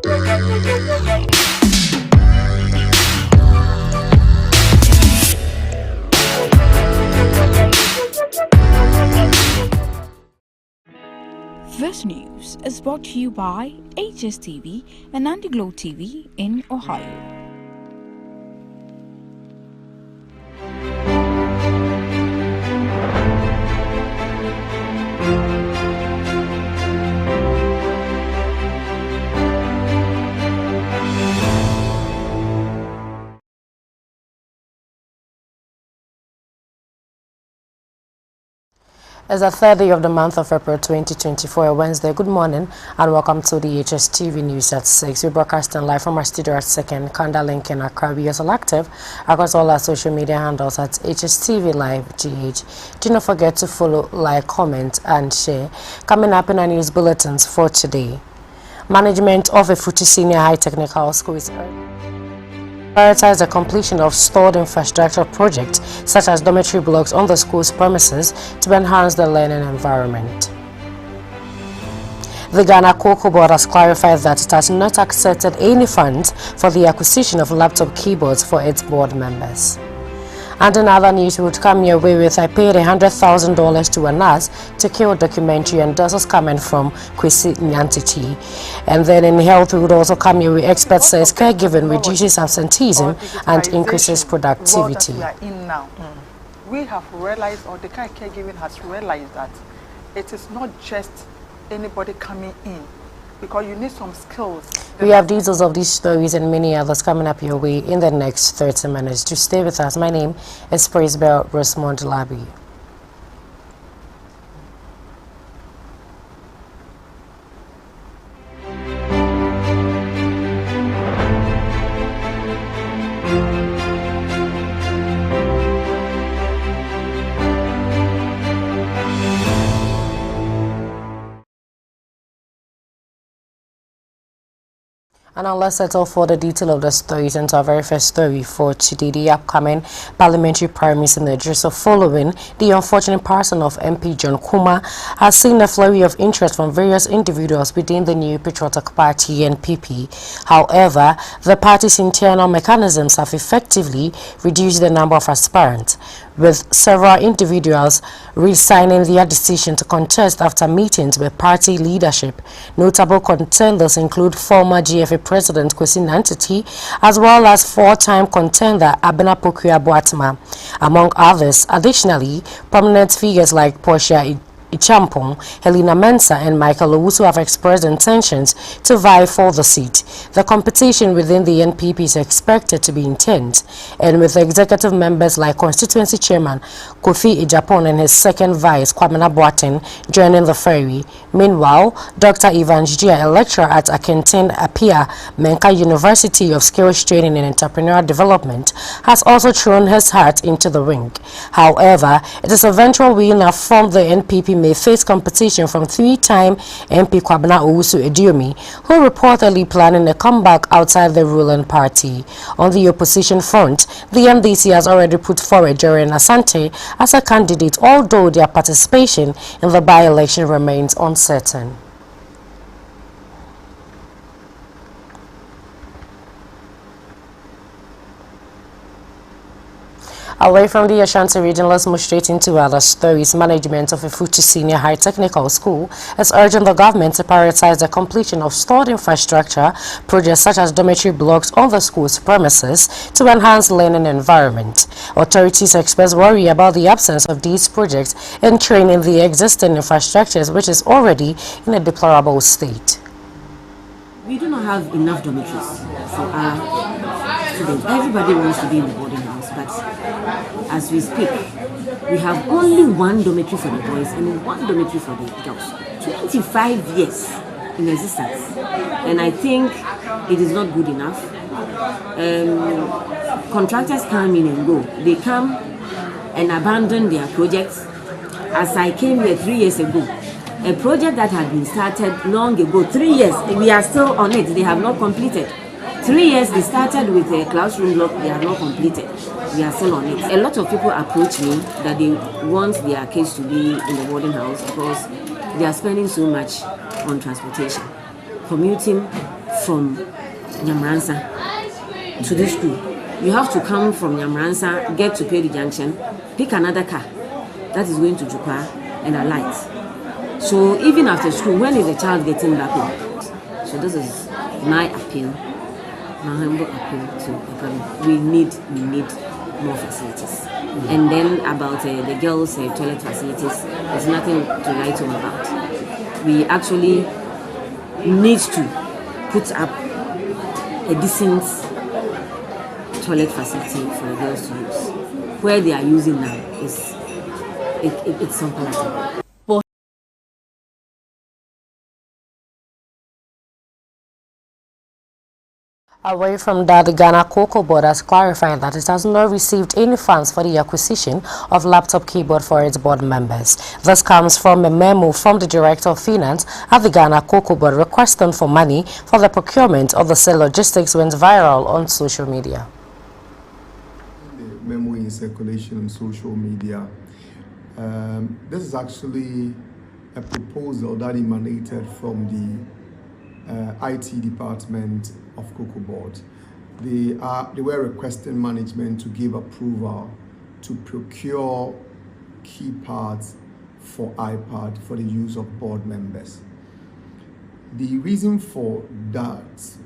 This news is brought to you by HSTV and Antiglo TV in Ohio. It's the third day of the month of April 2024, a Wednesday. Good morning and welcome to the HSTV News at 6. We're broadcasting live from our studio at 2nd, Kanda Link in Accra. We are active across all our social media handles at HSTV Live GH. Do not forget to follow, like, comment and share. Coming up in our news bulletins for today. Management of a Futi Senior High Technical School is prioritize the completion of stored infrastructure projects such as dormitory blocks on the school's premises to enhance the learning environment. The Ghana Cocoa Board has clarified that it has not accepted any funds for the acquisition of laptop keyboards for its board members. And in other news, we would come your way with I paid $100,000 to a nurse to kill documentary, and this is coming from Kwesi Nyantichi. And then in health, we would also come your way. Experts says caregiving reduces absenteeism and increases productivity. We are in now. We have realized, or the caregiving has realized, that it is not just anybody coming in, because you need some skills. We have details of these stories and many others coming up your way in the next 30 minutes. To stay with us, my name is Praisebell Rosemond Labi. And now let's settle for the detail of the stories into our very first story for today. The upcoming parliamentary primaries in Nigeria. So following the unfortunate passing of MP John Kuma has seen a flurry of interest from various individuals within the New Patriotic Party NPP. However, the party's internal mechanisms have effectively reduced the number of aspirants, with several individuals resigning their decision to contest after meetings with party leadership. Notable contenders include former GFA President Kwesi Nyantichi, as well as four-time contender Abena Pokuya-Boatema, among others. Additionally, prominent figures like Portia Ichampong, Helena Mensah, and Michael Owusu have expressed intentions to vie for the seat. The competition within the NPP is expected to be intense, and with executive members like Constituency Chairman Kofi Ijapon and his second vice Kwamena Boateng joining the ferry. Meanwhile, Dr. Ivan Jia, a lecturer at Akintin Apia Menka University of Skills Training and Entrepreneurial Development, has also thrown his hat into the ring. However, it is eventual winner from the NPP may face competition from three-time MP Kwabena Owusu Ediomi, who reportedly planning a comeback outside the ruling party. On the opposition front, the MDC has already put forward Jorin Asante as a candidate, although their participation in the by-election remains uncertain. Away from the Ashanti region, let's move straight into other stories. Management of a Futi Senior High Technical School is urging the government to prioritize the completion of stored infrastructure projects such as dormitory blocks on the school's premises to enhance learning environment. Authorities express worry about the absence of these projects in training the existing infrastructures, which is already in a deplorable state. We do not have enough dormitories for our students. Everybody wants to be in the boarding house, but as we speak, we have only one dormitory for the boys and one dormitory for the girls. 25 years in existence, and I think it is not good enough. Contractors come in and go. They come and abandon their projects. As I came here 3 years ago, a project that had been started long ago, 3 years, we are still on it. They have not completed. 3 years, they started with a classroom block, they have not completed. We are still on it. A lot of people approach me that they want their kids to be in the boarding house because they are spending so much on transportation, commuting from Nyamransa to this school. You have to come from Nyamransa, get to Pedi Junction, pick another car that is going to Jukwa and alight. So even after school, when is the child getting back home? So this is my appeal, my humble appeal to the government. We need more facilities. And then about the girls' toilet facilities, there's nothing to write home about. We actually need to put up a decent toilet facility for the girls to use. Where they are using now is it's unpalatable. Away from that, the Ghana Cocoa Board has clarified that it has not received any funds for the acquisition of laptop keyboard for its board members. This comes from a memo from the Director of Finance at the Ghana Cocoa Board requesting for money for the procurement of the said logistics went viral on social media. The memo in circulation on social media. This is actually a proposal that emanated from the IT department of Cocoa Board. They were requesting management to give approval to procure keypads for iPad for the use of board members. The reason for that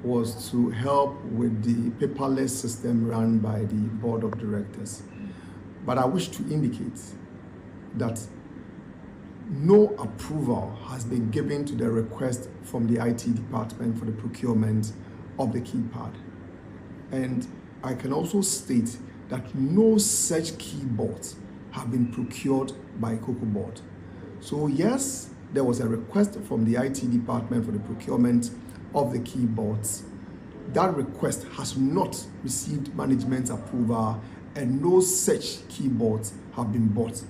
was to help with the paperless system run by the board of directors. But I wish to indicate that no approval has been given to the request from the IT department for the procurement of the keypad. And I can also state that no such keyboards have been procured by Cocoa Board. So yes, there was a request from the IT department for the procurement of the keyboards. That request has not received management's approval and no such keyboards have been bought.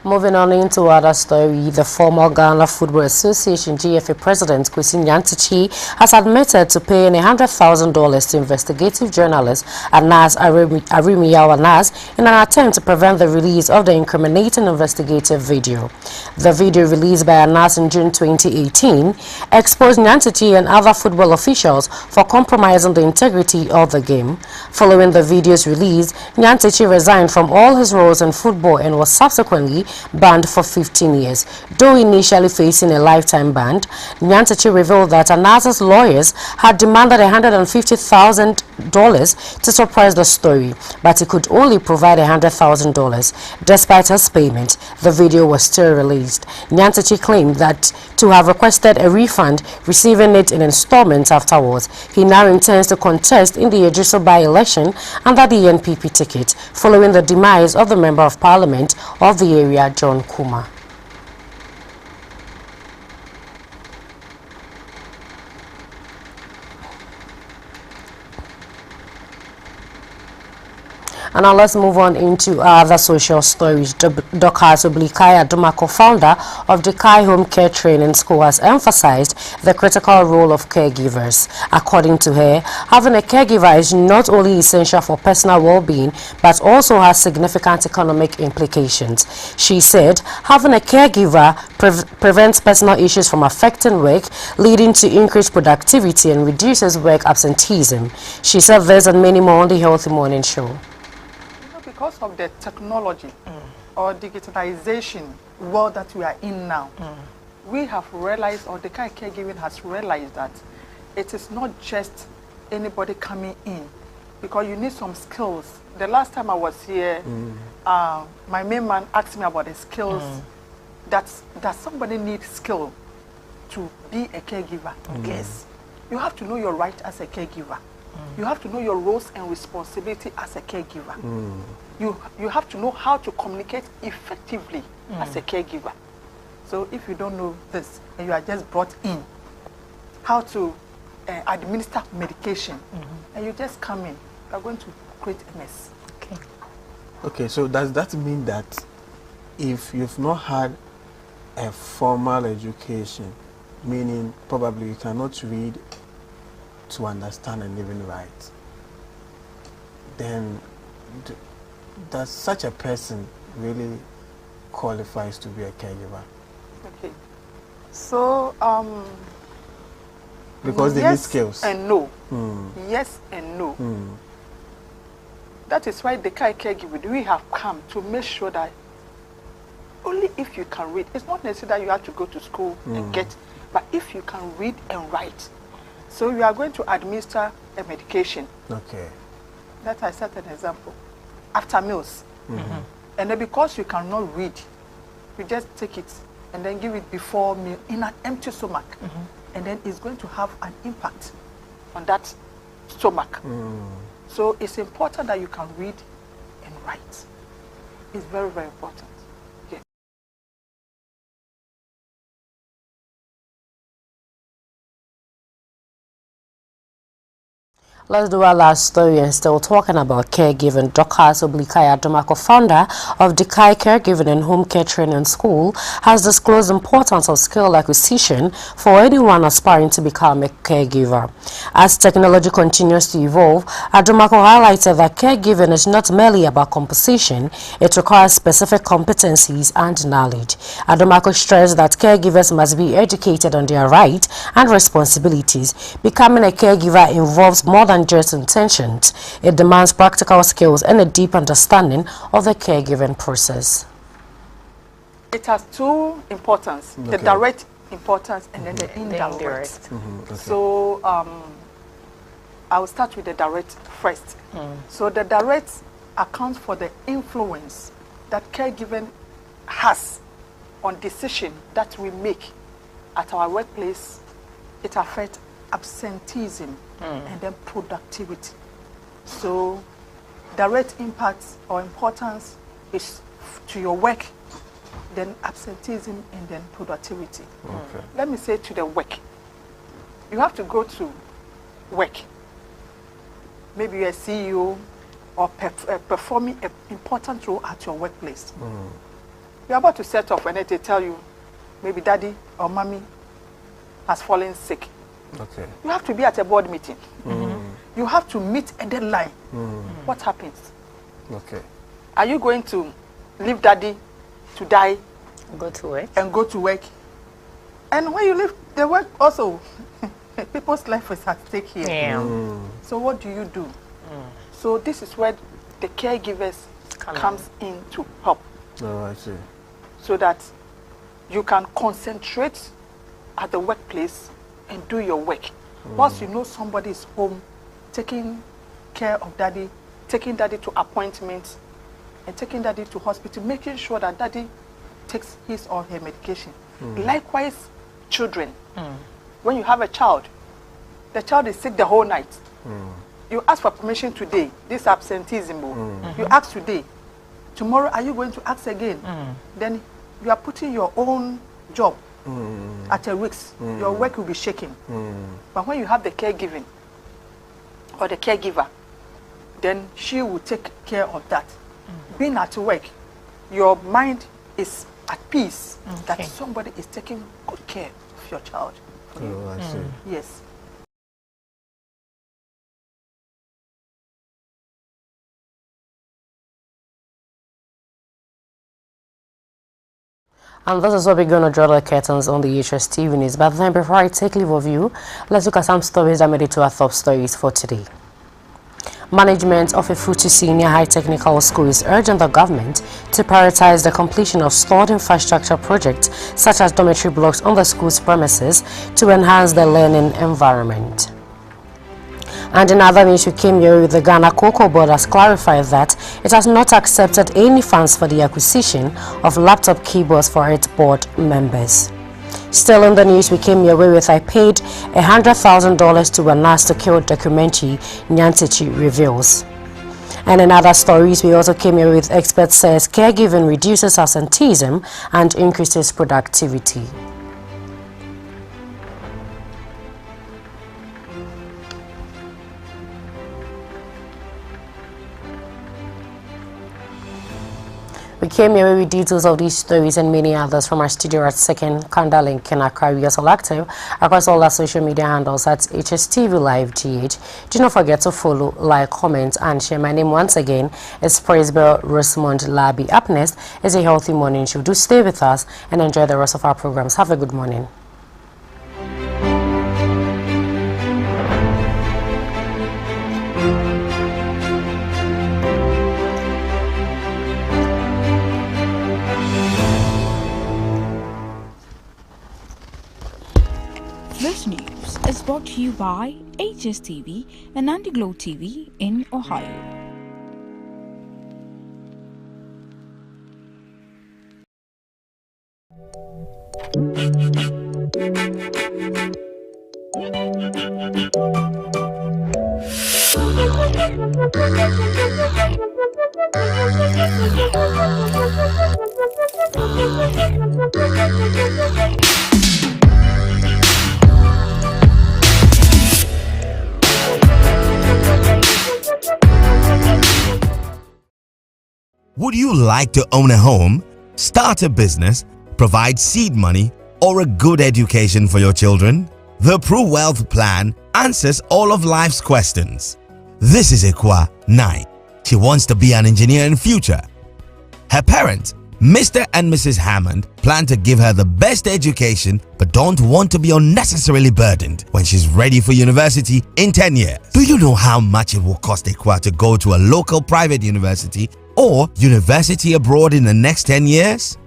Moving on into other story, the former Ghana Football Association GFA President Kwesi Nyantakyi has admitted to paying $100,000 to investigative journalist Anas Arimiyawa Anas in an attempt to prevent the release of the incriminating investigative video. The video released by Anas in June 2018 exposed Nyantakyi and other football officials for compromising the integrity of the game. Following the video's release, Nyantakyi resigned from all his roles in football and was subsequently banned for 15 years. Though initially facing a lifetime ban, Nyantakyi revealed that Anas's lawyers had demanded $150,000 to suppress the story, but he could only provide $100,000. Despite his payment, the video was still released. Nyantakyi claimed that to have requested a refund, receiving it in installments afterwards. He now intends to contest in the Ejiso by-election under the NPP ticket, following the demise of the Member of Parliament of the area, John Kuma. And now let's move on into other social stories. Dorcas Oblikaya Dumako, founder of the Kai Home Care Training School, has emphasized the critical role of caregivers. According to her, having a caregiver is not only essential for personal well-being, but also has significant economic implications. She said having a caregiver prevents personal issues from affecting work, leading to increased productivity and reduces work absenteeism. She said this and many more on the Healthy Morning Show. Because of the technology or digitalization world that we are in now, we have realized, or the kind of caregiving has realized, that it is not just anybody coming in, because you need some skills. The last time I was here, my main man asked me about the skills that somebody needs skill to be a caregiver. Yes, you have to know your right as a caregiver. You have to know your roles and responsibility as a caregiver. You have to know how to communicate effectively as a caregiver. So if you don't know this and you are just brought in, how to administer medication, and you just come in, you are going to create a mess. Okay, so does that mean that if you've not had a formal education, meaning probably you cannot read to understand and even write, then does such a person really qualifies to be a caregiver? Okay. So, because they need skills. And no. Yes and no. That is why the caregiver, we have come to make sure that only if you can read, it's not necessary that you have to go to school and get, but if you can read and write. So we are going to administer a medication. Okay. That I set an example. After meals. And then because you cannot read, you just take it and then give it before meal in an empty stomach. And then it's going to have an impact on that stomach. So it's important that you can read and write. It's very, very important. Let's do our last story and still talking about caregiving. Dorcas Oblikaya Domako, founder of Dekai Caregiving and Home Care Training School, has disclosed the importance of skill acquisition for anyone aspiring to become a caregiver. As technology continues to evolve, Adomako highlighted that caregiving is not merely about composition, it requires specific competencies and knowledge. Adomako stressed that caregivers must be educated on their rights and responsibilities. Becoming a caregiver involves more than just intentions. It demands practical skills and a deep understanding of the caregiving process. It has two importance, the direct importance and then the indirect. So I will start with the direct first. So the direct accounts for the influence that caregiving has on decision that we make at our workplace. It affects absenteeism and then productivity. So direct impact or importance is to your work, then absenteeism and then productivity. Let me say to the work. You have to go to work. Maybe you're a CEO or performing an important role at your workplace. You're about to set off and they tell you maybe daddy or mommy has fallen sick. You have to be at a board meeting. You have to meet a deadline. What happens? Are you going to leave daddy to die? Go to work. And go to work. And when you leave the work also, people's life is at stake here. So what do you do? So this is where the caregivers comes in to help. I see. So that you can concentrate at the workplace and do your work. Once you know somebody is home, taking care of daddy, taking daddy to appointments, and taking daddy to hospital, making sure that daddy takes his or her medication. Likewise, children. When you have a child, the child is sick the whole night. You ask for permission today, this absenteeism. You ask today. Tomorrow, are you going to ask again? Then you are putting your own job at a risk. Your work will be shaken. But when you have the caregiving or the caregiver, then she will take care of that. Being at work, your mind is at peace that somebody is taking good care of your child. I see. Yes. And this is what we're going to draw the curtains on the HSTV news. But then before I take leave of you, let's look at some stories that made it to our top stories for today. Management of a Futu Senior High Technical School is urging the government to prioritize the completion of stored infrastructure projects such as dormitory blocks on the school's premises to enhance the learning environment. And in other news, we came here with the Ghana Cocoa Board has clarified that it has not accepted any funds for the acquisition of laptop keyboards for its board members. Still in the news, we came your way with I paid $100,000 to a nurse to kill documentary Nyantichi reveals. And in other stories, we also came here with experts says caregiving reduces absenteeism and increases productivity. We came here with details of these stories and many others from our studio at Second Kanda Link in Accra. We are also active across all our social media handles at HSTV Live GH. Do not forget to follow, like, comment, and share. My name once again is Praisebell Rosamond Labi. Up next is a Healthy Morning Show. Do stay with us and enjoy the rest of our programs. Have a good morning. This news is brought to you by HSTV and Antiglo TV in Ohio. Would you like to own a home, start a business, provide seed money, or a good education for your children? The Pro Wealth Plan answers all of life's questions. This is Ekwa 9. She wants to be an engineer in future. Her parents, Mr. and Mrs. Hammond, plan to give her the best education but don't want to be unnecessarily burdened when she's ready for university in 10 years. Do you know how much it will cost Ekwa to go to a local private university or university abroad in the next 10 years?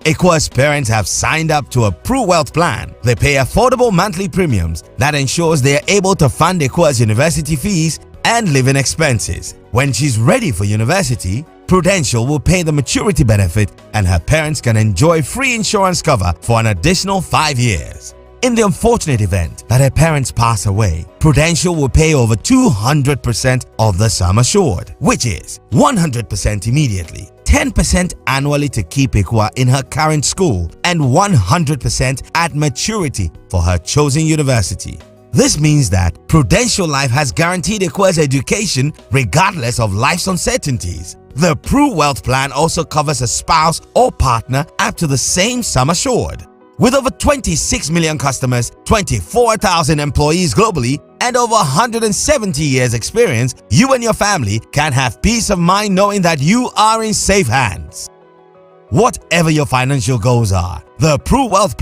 Ekwa's parents have signed up to a Pro Wealth Plan. They pay affordable monthly premiums that ensures they are able to fund Ekwa's university fees and living expenses. When she's ready for university, Prudential will pay the maturity benefit and her parents can enjoy free insurance cover for an additional 5 years. In the unfortunate event that her parents pass away, Prudential will pay over 200% of the sum assured, which is 100% immediately, 10% annually to keep Ekwa in her current school, and 100% at maturity for her chosen university. This means that Prudential Life has guaranteed Ekwa's education regardless of life's uncertainties. The Pro Wealth Plan also covers a spouse or partner up to the same sum assured. With over 26 million customers, 24,000 employees globally, and over 170 years experience, you and your family can have peace of mind knowing that you are in safe hands. Whatever your financial goals are, the Pro Wealth Plan